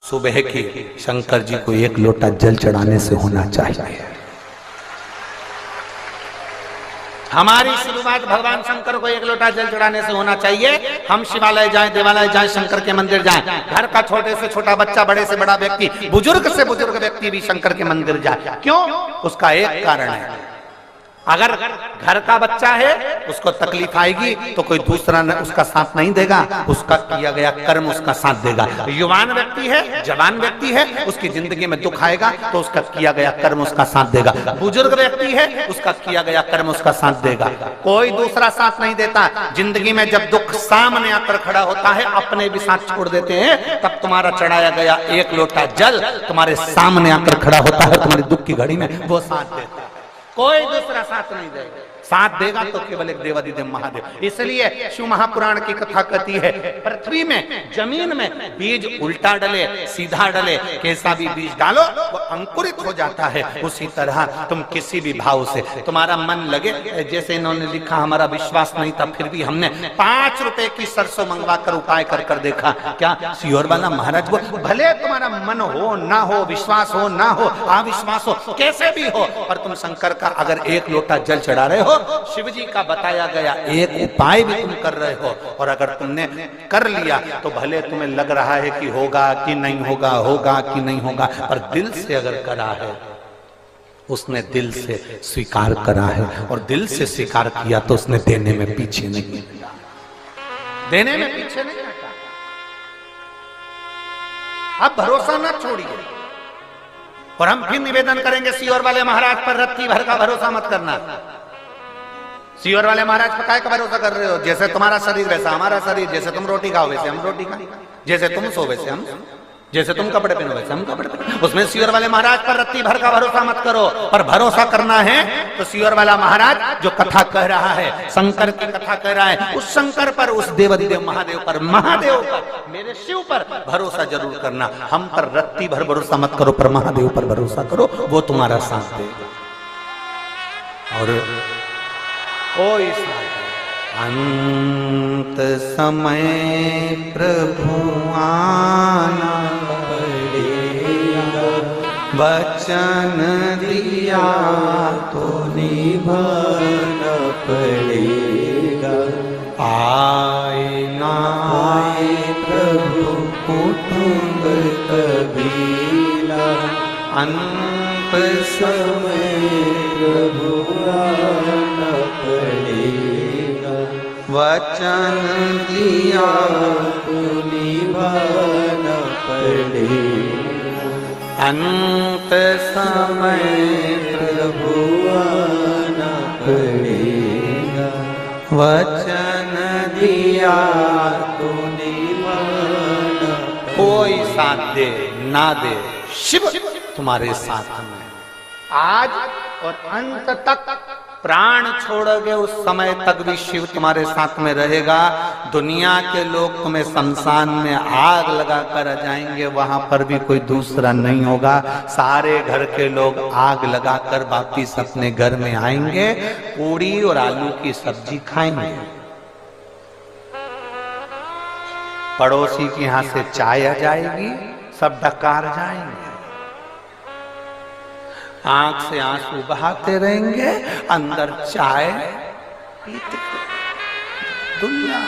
सुबह की शंकर जी को एक लोटा जल चढ़ाने से होना चाहिए। हमारी शुरुआत भगवान शंकर को एक लोटा जल चढ़ाने से होना चाहिए। हम शिवालय जाएं, देवालय जाएं, शंकर के मंदिर जाएं, घर का छोटे से छोटा बच्चा, बड़े से बड़ा व्यक्ति, बुजुर्ग से बुजुर्ग व्यक्ति भी शंकर के मंदिर जाए। क्यों? उसका एक कारण है, अगर घर का बच्चा है उसको तकलीफ आएगी तो कोई दूसरा उसका साथ नहीं देगा, उसका किया गया कर्म उसका साथ देगा। युवान व्यक्ति है, जवान व्यक्ति है, उसकी जिंदगी में दुख आएगा तो उसका किया गया कर्म उसका साथ देगा। बुजुर्ग व्यक्ति है, उसका किया गया कर्म उसका साथ देगा, कोई दूसरा साथ नहीं देता। जिंदगी में जब दुख सामने आकर खड़ा होता है, अपने भी साथ छोड़ देते हैं, तब तुम्हारा चढ़ाया गया एक लोटा जल तुम्हारे सामने आकर खड़ा होता है, तुम्हारी दुख की घड़ी में वो साथ देता है, कोई दूसरा साथ नहीं देगा। साथ देगा तो केवल एक देवाधिदेव महादेव। इसलिए शिव महापुराण की कथा कहती है, पृथ्वी में, जमीन में बीज उल्टा डले सीधा डले, कैसा भी बीज डालो वो अंकुरित हो जाता है। उसी तरह तुम किसी भी भाव से तुम्हारा मन लगे, जैसे इन्होंने लिखा, हमारा विश्वास नहीं था फिर भी हमने 5 रुपए की सरसों मंगवा कर उपाय कर कर देखा। क्या सीहोर वाला महाराज वो, भले तुम्हारा मन हो ना हो, विश्वास हो ना हो, अविश्वास हो, कैसे भी हो, पर तुम शंकर का अगर एक लोटा जल चढ़ा रहे हो, शिव जी का बताया गया एक उपाय भी तुम कर रहे हो, और अगर तुमने कर लिया तो भले तुम्हें लग रहा है कि होगा कि नहीं होगा, होगा कि नहीं होगा, पर दिल से अगर करा है, उसने दिल से स्वीकार करा है, और दिल से स्वीकार किया तो उसने देने में पीछे नहीं हटा, देने में पीछे नहीं हटा। अब भरोसा न छोड़िए, और हम फिर निवेदन करेंगे सीहोर वाले महाराज पर रत्ती भर का भरोसा मत करना। सीहोर वाले महाराज पर काय का भरोसा कर रहे हो? जैसे तुम्हारा शरीर वैसा हमारा शरीर, जैसे तुम रोटी खाओ वैसे हम रोटी खाएं, जैसे तुम सो वैसे हम, जैसे तुम कपड़े पहनो वैसे हम कपड़े पहनो। उसमें सीहोर वाले महाराज पर रत्ती भर का भरोसा मत करो, पर भरोसा करना है तो सीहोर वाला महाराज जो कथा कह रहा है, शंकर की कथा कह रहा है, उस शंकर पर, उस देवाधिदेव महादेव पर, महादेव पर, मेरे शिव पर भरोसा जरूर करना। हम पर रत्ती भर भरोसा मत करो, पर महादेव पर भरोसा करो, वो तुम्हारा साथ देगा। और कोई अंत समय प्रभु आना पड़ेगा, वचन दिया तो निभाना पड़ेगा। आए ना आए प्रभु कुटुंब कबीला, अंत समय प्रभु आना पड़ेगा, वचन दिया तो निभाना पड़ेगा। अंत समय प्रभु आना पड़ेगा, वचन दिया तो निभाना। कोई साथ दे ना दे, शिव तुम्हारे साथ में आज और अंत तक। प्राण छोड़ोगे उस समय तक भी शिव तुम्हारे साथ में रहेगा। दुनिया के लोग तुम्हें शमशान में आग लगा कर जाएंगे, वहां पर भी कोई दूसरा नहीं होगा। सारे घर के लोग आग लगाकर वापिस अपने घर में आएंगे, पूरी और आलू की सब्जी खाएंगे। पड़ोसी के यहां से चाय आ जाएगी, सब डकार जाएंगे, आंख से आंसू बहाते रहेंगे, अंदर चाय पीते। दुनिया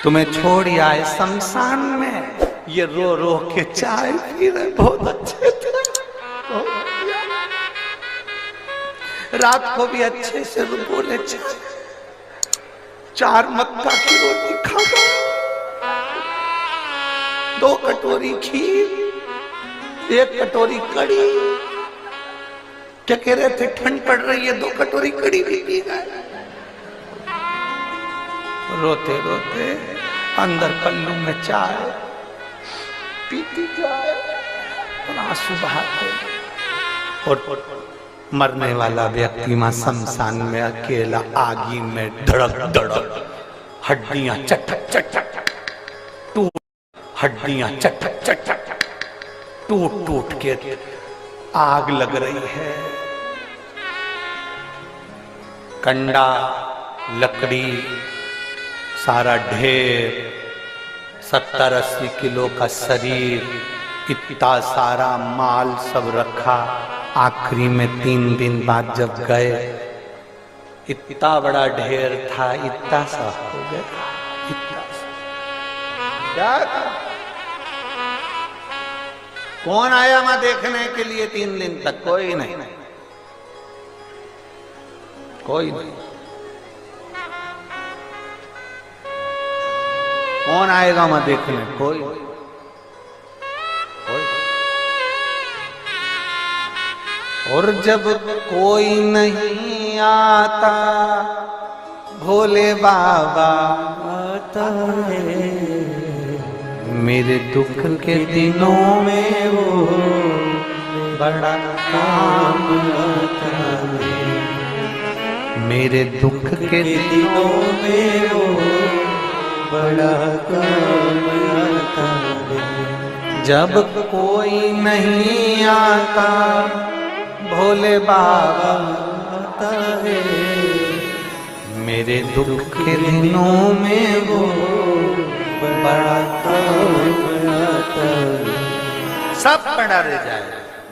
तुम्हें छोड़ आए शमशान में, ये रो रो के चाय पी रहे, बहुत अच्छे थे, रात को भी अच्छे से बोले, 4 मक्का की रोटी खा गए, 2 कटोरी खीर, 1 कटोरी कड़ी। क्या कह रहे थे? ठंड पड़ रही है, 2 कटोरी कड़ी भी पी गए। रोते रोते अंदर पल्लू में चाय पीती जाए और आंसू बहाते। और मरने वाला व्यक्ति वहां शमशान में अकेला आगी में धड़क धड़क, हड्डियां चटक चटक टूट, हड्डियां चटक चटक टूट टूट के आग लग रही है। कंडा, लकड़ी सारा ढेर 70-80 किलो का शरीर, इतना सारा माल सब रखा। आखिरी में 3 दिन बाद जब गए, इतना बड़ा ढेर था, इतना सा हो गया, इतना सा। क्या कौन आया वहां देखने के लिए 3 दिन तक? कोई नहीं, कोई नहीं। कौन आएगा वहां देखने? कोई कोई। और जब कोई नहीं आता, भोले बाबा आता है। मेरे दुख के दिनों में वो बड़ा काम आता है। मेरे दुख के दिनों में वो बड़ा काम आता है। जब कोई नहीं आता, भोले बाबा आता है। मेरे दुख के दिनों में वो बड़ा काम आता है। सब पड़ा रह जाए,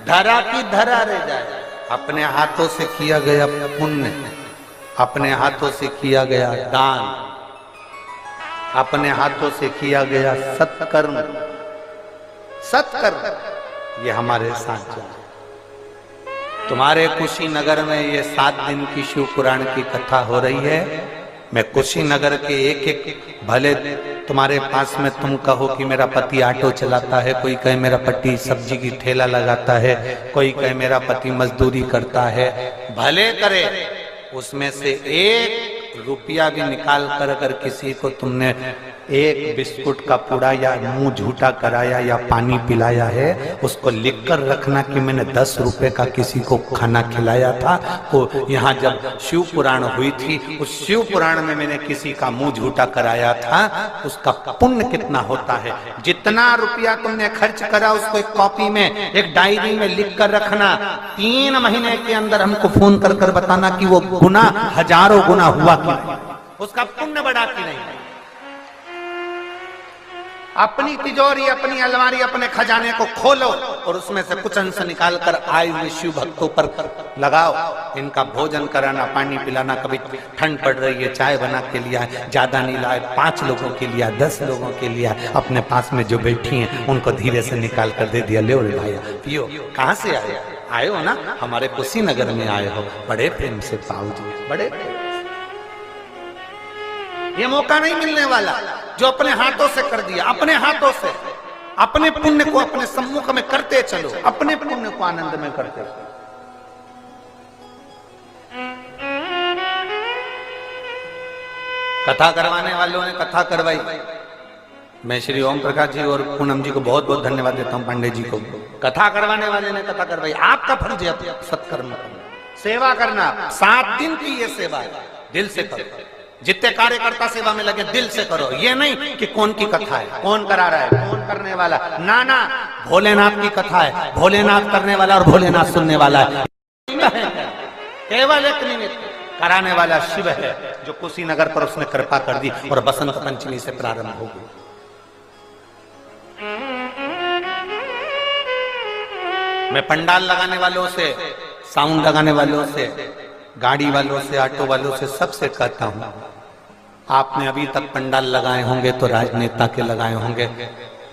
धरा की धरा रह जाए। अपने हाथों से किया गया पुण्य, अपने हाथों से किया गया दान, अपने हाथों से किया गया सत्कर्म, सत्कर्म, ये हमारे साथ जाए। तुम्हारे कुशीनगर में ये 7 दिन की शिव पुराण की कथा हो रही है। मैं कुशीनगर के एक एक, भले तुम्हारे पास में तुम कहो कि मेरा पति ऑटो चलाता है, कोई कहे मेरा पति सब्जी की ठेला लगाता है, कोई कहे मेरा पति मजदूरी करता है, भले करे, उसमें से 1 रुपया भी निकाल कर अगर किसी को तुमने 1 बिस्कुट का पूड़ा या मुंह झूठा कराया या पानी पिलाया है, उसको लिख कर रखना कि मैंने 10 रुपए का किसी को खाना खिलाया था। तो यहाँ जब शिव पुराण हुई थी, उस शिव पुराण में मैंने किसी का मुंह झूठा कराया था, उसका पुण्य कितना होता है। जितना रुपया तुमने खर्च करा उसको एक कॉपी में, एक डायरी में लिख कर रखना। 3 महीने के अंदर हमको फोन कर कर बताना कि वो गुना हजारों गुना हुआ कि नहीं, उसका पुण्य बढ़ा कि नहीं। अपनी तिजोरी, अपनी अलमारी, अपने खजाने को खोलो और उसमें से कुछ अंश निकाल कर आए हुए शिव भक्तों पर लगाओ। इनका भोजन कराना, पानी पिलाना, कभी ठंड पड़ रही है चाय बना के लिया, ज्यादा नहीं लाए, 5 लोगों के लिया, 10 लोगों के लिया, अपने पास में जो बैठी हैं उनको धीरे से निकाल कर दे दिया, ले भाई पियो। कहाँ से आए? आए हो ना, हमारे कुशीनगर में आए हो, बड़े प्रेम से पाऊ जी, बड़े। ये मौका नहीं मिलने वाला जो अपने हाथों से कर दिया, अपने हाथों से। अपने पुण्य को अपने सम्मुख में करते चलो, अपने पुण्य को आनंद में करते चलो। कथा करवाने वालों ने कथा करवाई। मैं श्री ओम प्रकाश जी और पूनम जी को बहुत बहुत धन्यवाद देता हूं, पांडे जी को। कथा करवाने वाले ने कथा करवाई। आपका फर्ज है सत्कर्म करना, सेवा करना। 7 दिन की ये सेवा है, दिल से करो। जितने कार्यकर्ता सेवा में लगे दिल से करो। ये नहीं कि कौन की कथा है, कौन करा रहा है, कौन करने वाला, ना ना, भोलेनाथ की कथा है, भोलेनाथ करने वाला और भोलेनाथ सुनने वाला है। केवल एक निमित्त कराने वाला शिव है, जो कुशीनगर पर उसने कृपा कर दी और बसंत पंचमी से प्रारंभ हो गई। मैं पंडाल लगाने वालों से, साउंड लगाने वालों से, गाड़ी वालों से, ऑटो वालों से, सबसे कहता हूं, आपने अभी तक पंडाल लगाए होंगे तो राजनेता के लगाए होंगे,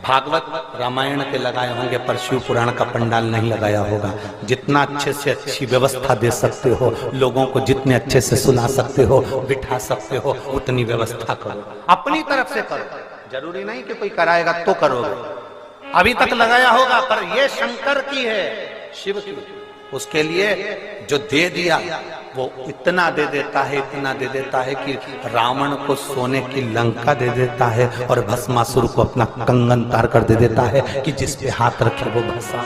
भागवत रामायण के लगाए होंगे, पर शिव पुराण का पंडाल नहीं लगाया होगा। जितना अच्छे से अच्छी व्यवस्था दे सकते हो, लोगों को जितने अच्छे से सुना सकते हो, बिठा सकते हो, उतनी व्यवस्था करो, अपनी तरफ से करो। जरूरी नहीं कि कोई कराएगा तो करोगे। अभी तक लगाया होगा, पर यह शंकर की है, शिव की। उसके लिए जो दे दिया वो इतना दे देता है, इतना दे देता है कि रावण को सोने की लंका दे देता है और भस्मासुर को अपना कंगन तार कर दे देता है कि जिस पे हाथ रखे वो भस्म।